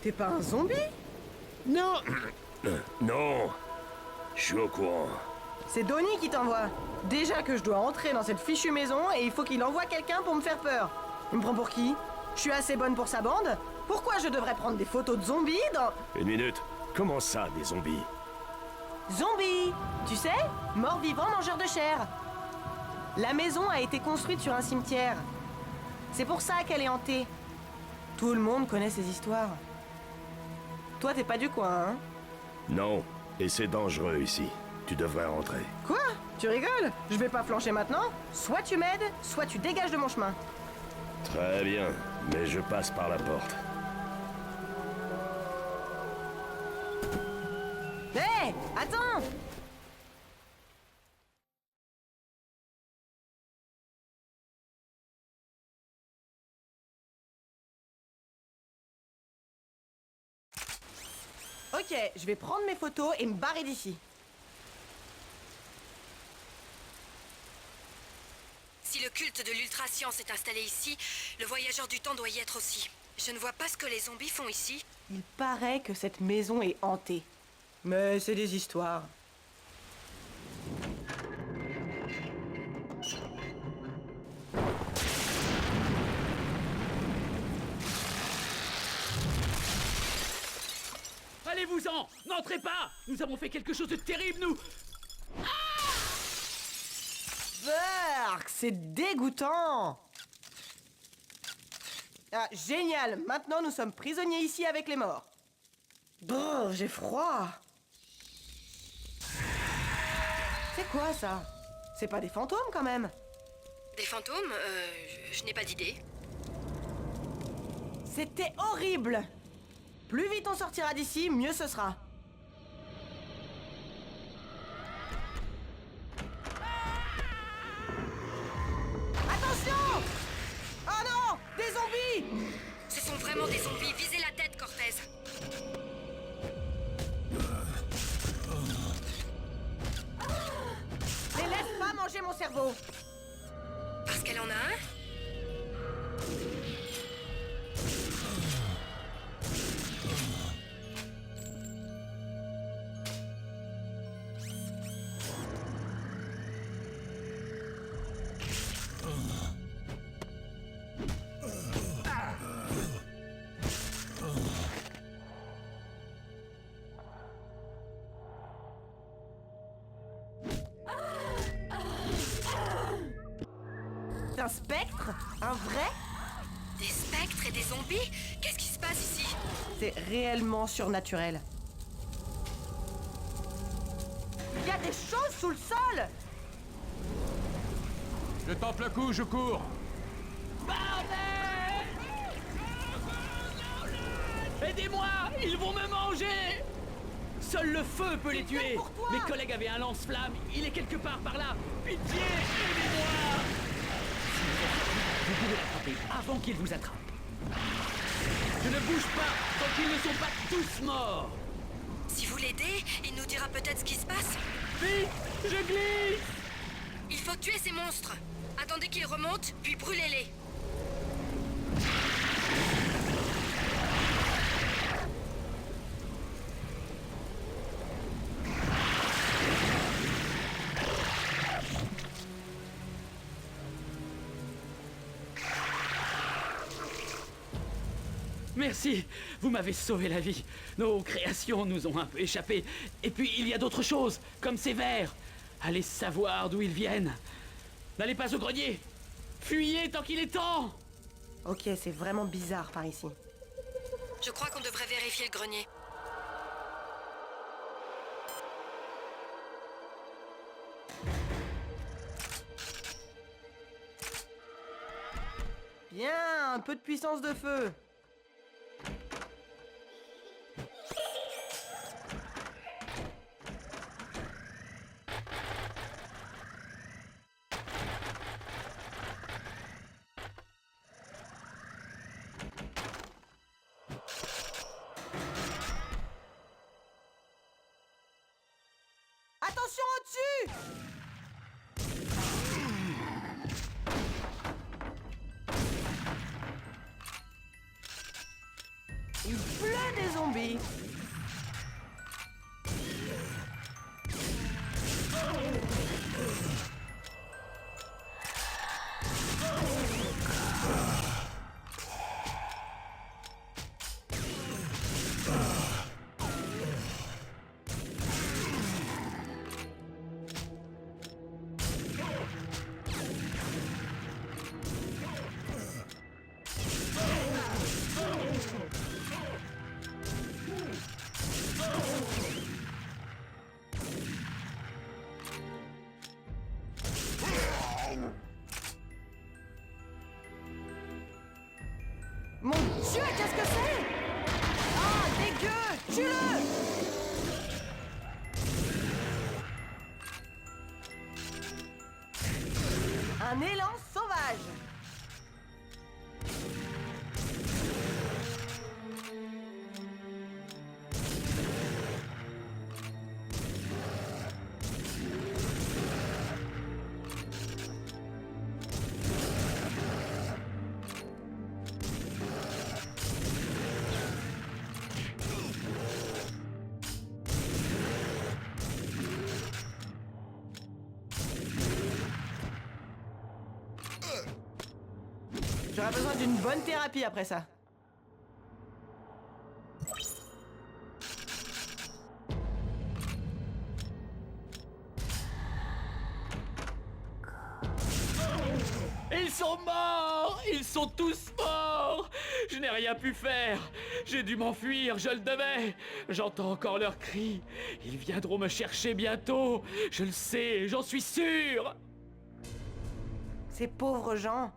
T'es pas un zombie? Non. Non. Je suis au courant. C'est Donnie qui t'envoie. Déjà que je dois entrer dans cette fichue maison et il faut qu'il envoie quelqu'un pour me faire peur. Il me prend pour qui? Je suis assez bonne pour sa bande? Pourquoi je devrais prendre des photos de zombies dans... Une minute. Comment ça, des zombies? Zombies! Tu sais? Mort-vivant, mangeur de chair. La maison a été construite sur un cimetière. C'est pour ça qu'elle est hantée. Tout le monde connaît ces histoires. Toi, t'es pas du coin, hein? Non. Et c'est dangereux ici. Tu devrais rentrer. Quoi? Tu rigoles? Je vais pas flancher maintenant. Soit tu m'aides, soit tu dégages de mon chemin. Très bien. Mais je passe par la porte. Hé! Attends! Ok, je vais prendre mes photos et me barrer d'ici. Si le culte de l'ultra-science est installé ici, le voyageur du temps doit y être aussi. Je ne vois pas ce que les zombies font ici. Il paraît que cette maison est hantée. Mais c'est des histoires. Allez-vous-en! N'entrez pas! Nous avons fait quelque chose de terrible, nous! Burk, c'est dégoûtant! Ah, génial! Maintenant, nous sommes prisonniers ici avec les morts. Brrr, j'ai froid! C'est quoi, ça? C'est pas des fantômes, quand même? Des fantômes? Je n'ai pas d'idée. C'était horrible! Plus vite on sortira d'ici, mieux ce sera. Attention! Oh non! Des zombies! Ce sont vraiment des zombies. Visez la tête, Cortez. Mais laisse pas manger mon cerveau! Parce qu'elle en a un? C'est un spectre? Un vrai? Des spectres et des zombies? Qu'est-ce qui se passe ici? C'est réellement surnaturel. Il y a des choses sous le sol! Je tente le coup, je cours. Bordel! Aidez-moi! Ils vont me manger! Seul le feu peut les tuer! pour toi. Mes collègues avaient un lance-flamme, il est quelque part par là! Pitié! Aidez-moi! Vous pouvez l'attraper avant qu'ils vous attrapent. Je ne bouge pas tant qu'ils ne sont pas tous morts! Si vous l'aidez, il nous dira peut-être ce qui se passe. Vite! Je glisse! Il faut tuer ces monstres. Attendez qu'ils remontent, puis brûlez-les. Merci, vous m'avez sauvé la vie. Nos créations nous ont un peu échappé. Et puis il y a d'autres choses, comme ces vers. Allez savoir d'où ils viennent. N'allez pas au grenier. Fuyez tant qu'il est temps. Ok, c'est vraiment bizarre par ici. Je crois qu'on devrait vérifier le grenier. Bien, un peu de puissance de feu. Attention au-dessus! Il pleut Tue, qu'est-ce que c'est? Ah, dégueu! Tue-le! Un élan sauvage! J'aurais besoin d'une bonne thérapie après ça. Ils sont morts! Ils sont tous morts! Je n'ai rien pu faire! J'ai dû m'enfuir, je le devais! J'entends encore leurs cris! Ils viendront me chercher bientôt! Je le sais, j'en suis sûr! Ces pauvres gens.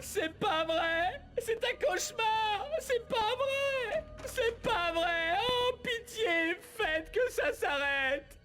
C'est pas vrai! C'est un cauchemar! C'est pas vrai! C'est pas vrai! Oh, pitié! Faites que ça s'arrête!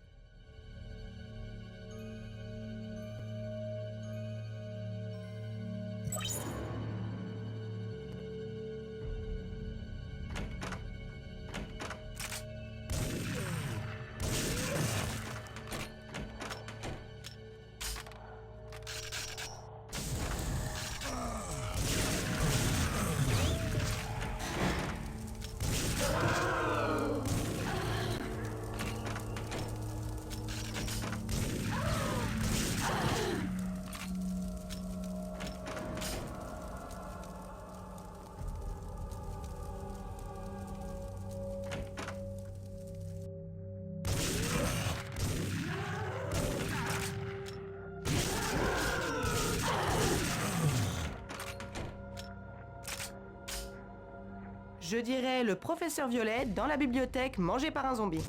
Je dirais le professeur Violet dans la bibliothèque mangé par un zombie.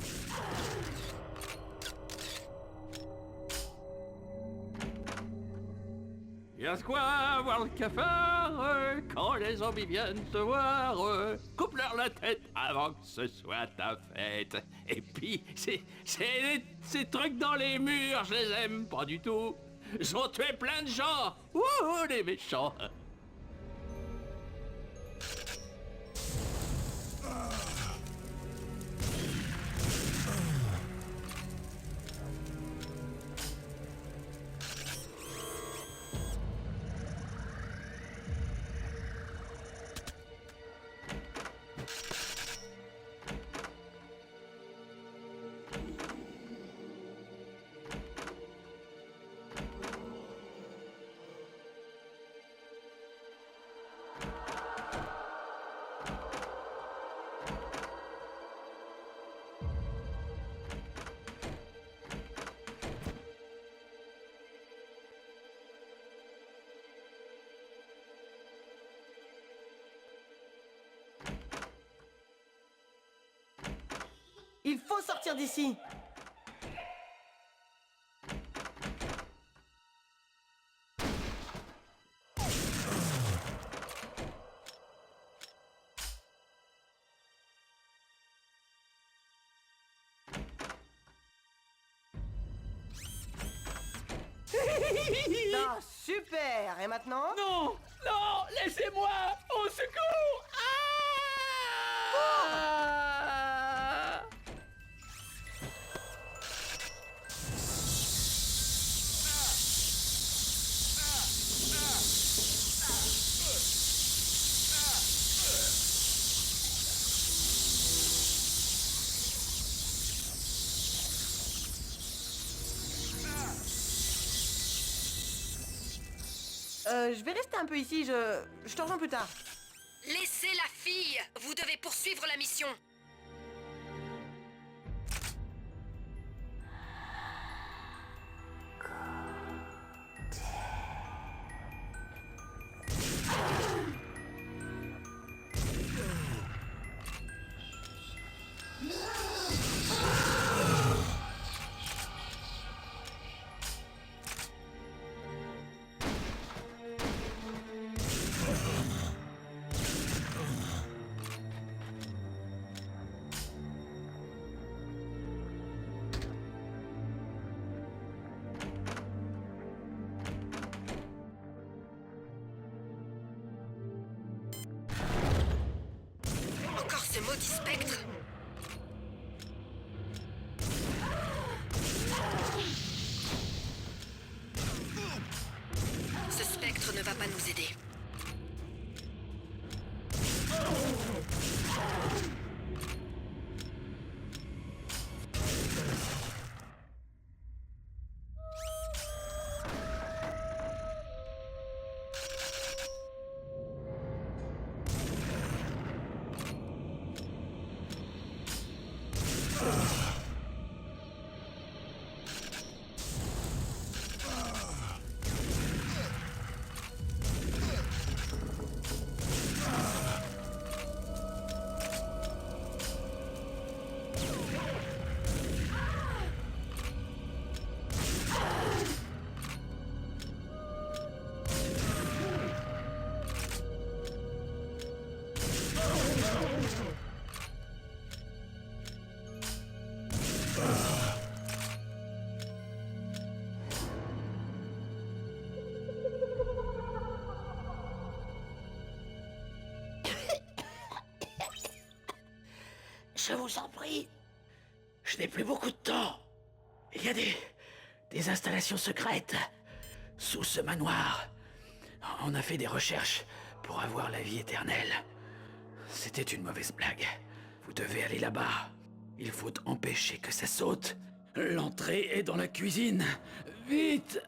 Y'a de quoi voir le cafard quand les zombies viennent te voir. Coupe-leur la tête avant que ce soit ta fête. Et puis, ces trucs dans les murs, je les aime pas du tout. Ils ont tué plein de gens. Ouh, les méchants. Il faut sortir d'ici! Ah, super! Et maintenant? Non! Non! Laissez-moi! Au secours! Ah! Je vais rester un peu ici, je te rejoins plus tard. Laissez la fille. Vous devez poursuivre la mission. Encore ce maudit spectre. Ce spectre ne va pas nous aider. Je vous en prie. Je n'ai plus beaucoup de temps. Il y a des installations secrètes sous ce manoir. On a fait des recherches pour avoir la vie éternelle. C'était une mauvaise blague. Vous devez aller là-bas. Il faut empêcher que ça saute. L'entrée est dans la cuisine. Vite!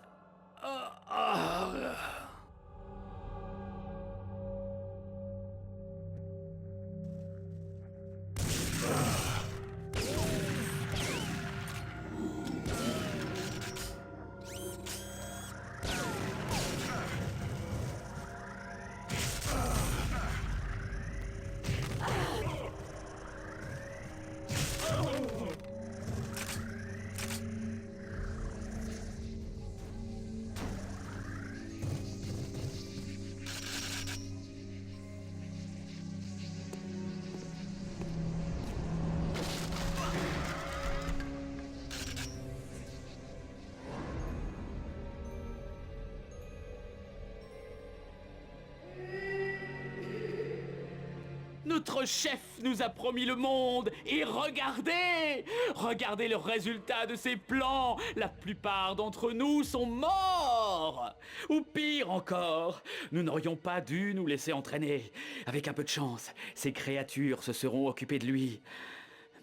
Notre chef nous a promis le monde et regardez! Regardez le résultat de ses plans! La plupart d'entre nous sont morts! Ou pire encore, nous n'aurions pas dû nous laisser entraîner. Avec un peu de chance, ces créatures se seront occupées de lui.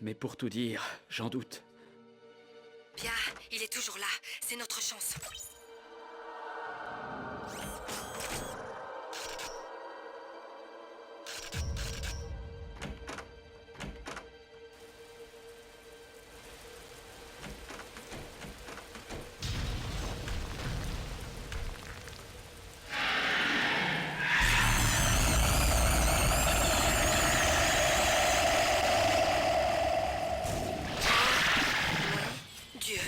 Mais pour tout dire, j'en doute. Bien, il est toujours là. C'est notre chance. Dieu.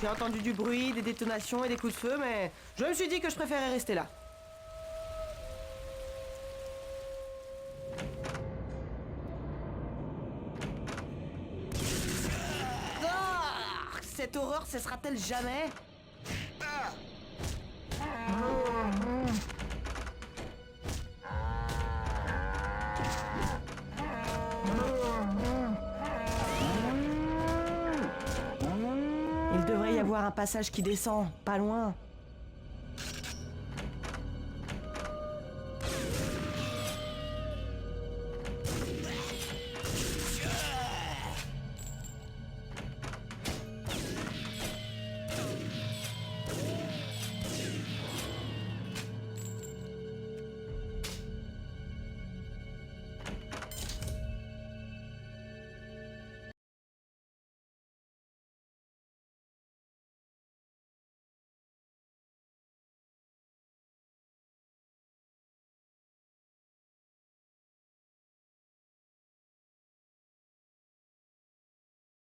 J'ai entendu du bruit, des détonations et des coups de feu, mais je me suis dit que je préférais rester là. Cette horreur cessera-t-elle jamais? Il devrait y avoir un passage qui descend, pas loin.